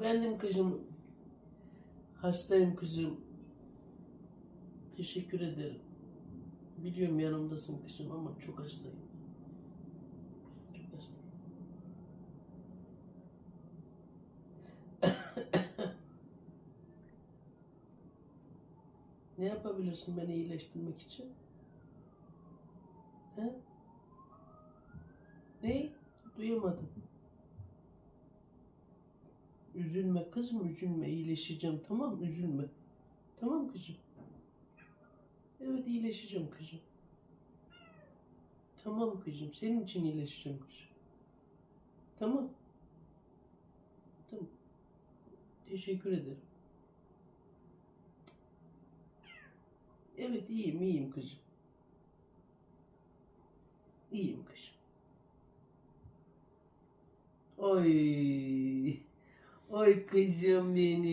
Efendim kızım. Hastayım kızım. Teşekkür ederim. Biliyorum yanımdasın kızım ama çok hastayım. Çok hastayım. Ne yapabilirsin beni iyileştirmek için? He? Ne? Duyamadım. Üzülme kızım, üzülme. İyileşeceğim, tamam, üzülme. Tamam kızım. Evet, iyileşeceğim kızım. Tamam kızım, senin için iyileşeceğim kızım. Tamam. Tamam. Teşekkür ederim. Evet, iyiyim kızım. İyiyim kızım. Oy. Oy kızım benim.